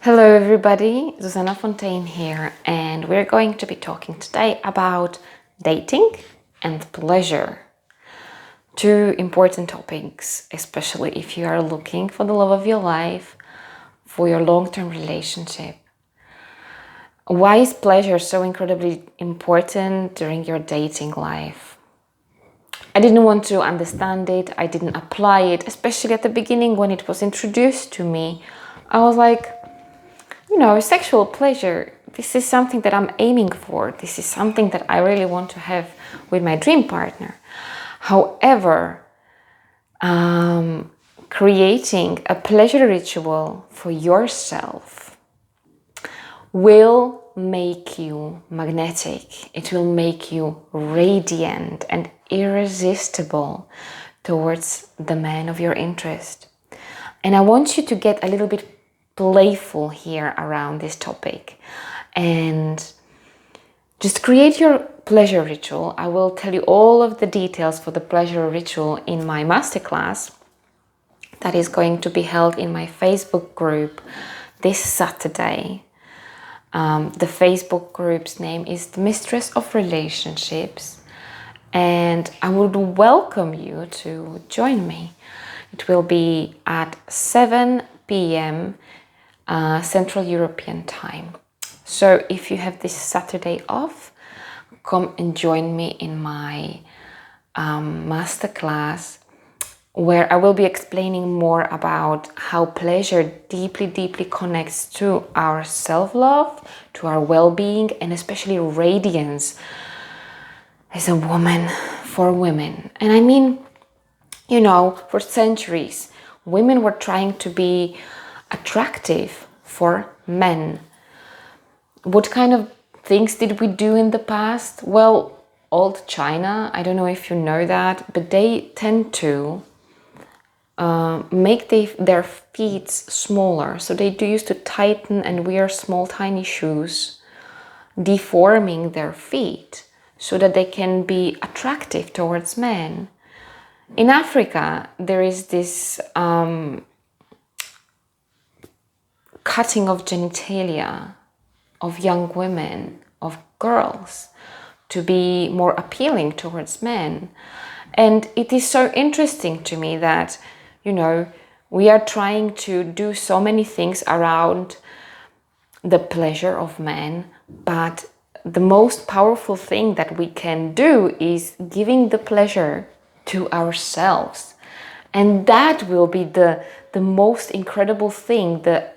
Hello everybody, Susanna Fontaine here, and we're going to be talking today about dating and pleasure. Two important topics, especially if you are looking for the love of your life, for your long-term relationship. Why is pleasure so incredibly important during your dating life? I didn't want to understand it, I didn't apply it, especially at the beginning when it was introduced to me. I was like, sexual pleasure, this is something that I'm aiming for. This is something that I really want to have with my dream partner. However, creating a pleasure ritual for yourself will make you magnetic. It will make you radiant and irresistible towards the man of your interest. And I want you to get a little bit playful here around this topic and just create your pleasure ritual. I will tell you all of the details for the pleasure ritual in my masterclass that is going to be held in my Facebook group this Saturday. The Facebook group's name is The Mistress of Relationships, and I would welcome you to join me. It will be at 7 p.m. Central European time. So if you have this Saturday off, come and join me in my masterclass, where I will be explaining more about how pleasure deeply connects to our self-love, to our well-being, and especially radiance as a woman for women. And I mean, for centuries, women were trying to be attractive for men. What kind of things did we do in the past? Well, old China, I don't know if you know that, but they tend to make their feet smaller. So they used to tighten and wear small tiny shoes, deforming their feet so that they can be attractive towards men. In Africa, there is this cutting of genitalia of young women, of girls, to be more appealing towards men. And it is so interesting to me that, we are trying to do so many things around the pleasure of men, but the most powerful thing that we can do is giving the pleasure to ourselves. And that will be the most incredible thing, the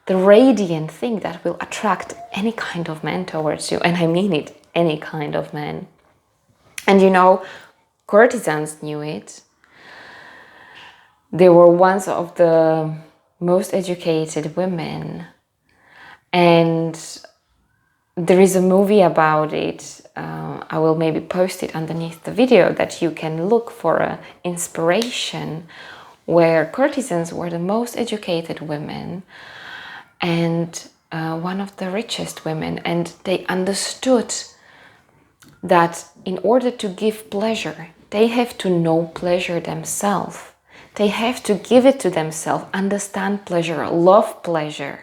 radiant thing that will attract any kind of man towards you. And I mean it, any kind of man. And courtisans knew it. They were one of the most educated women. And there is a movie about it. I will maybe post it underneath the video that you can look for an inspiration, where courtisans were the most educated women and one of the richest women, and they understood that in order to give pleasure, they have to know pleasure themselves. They have to give it to themselves, understand pleasure, love pleasure.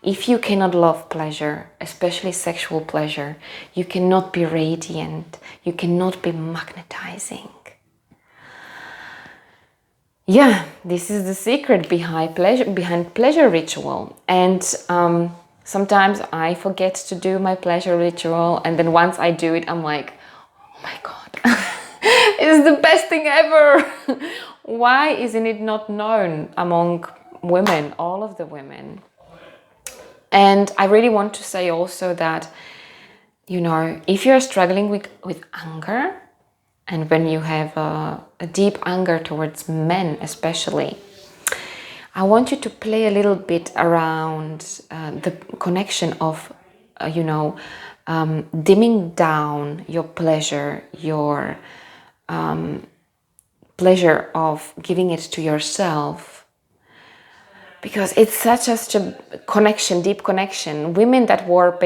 If you cannot love pleasure, especially sexual pleasure, you cannot be radiant, you cannot be magnetizing. Yeah, this is the secret behind pleasure ritual. And sometimes I forget to do my pleasure ritual, and then once I do it, I'm like, oh my God, it's the best thing ever. Why isn't it not known among women, all of the women? And I really want to say also that, if you're struggling with anger, and when you have a deep anger towards men especially, I want you to play a little bit around the connection of, dimming down your pleasure, your pleasure of giving it to yourself. Because it's such a connection, deep connection. Women that are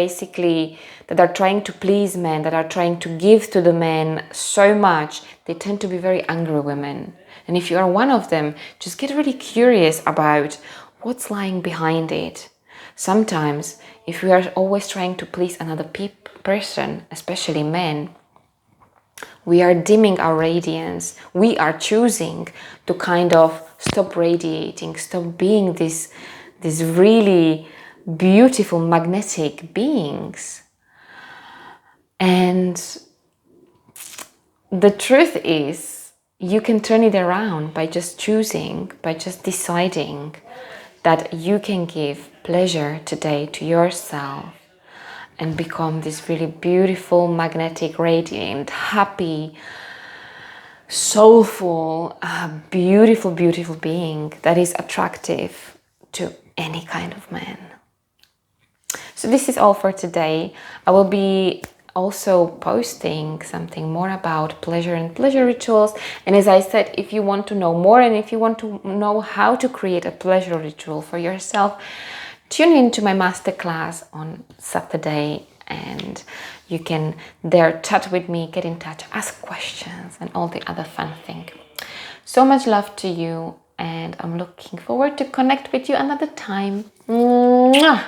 trying to please men, that are trying to give to the men so much, they tend to be very angry women. And if you are one of them, just get really curious about what's lying behind it. Sometimes, if we are always trying to please another person, especially men, we are dimming our radiance. We are choosing to kind of stop radiating, stop being these really beautiful magnetic beings. And the truth is, you can turn it around by just choosing, by just deciding that you can give pleasure today to yourself and become this really beautiful, magnetic, radiant, happy, soulful, beautiful, beautiful being that is attractive to any kind of man. So this is all for today. I will be also posting something more about pleasure and pleasure rituals. And as I said, if you want to know more and if you want to know how to create a pleasure ritual for yourself, tune into my masterclass on Saturday, and you can there chat with me, get in touch, ask questions, and all the other fun things. So much love to you, and I'm looking forward to connect with you another time. Mwah!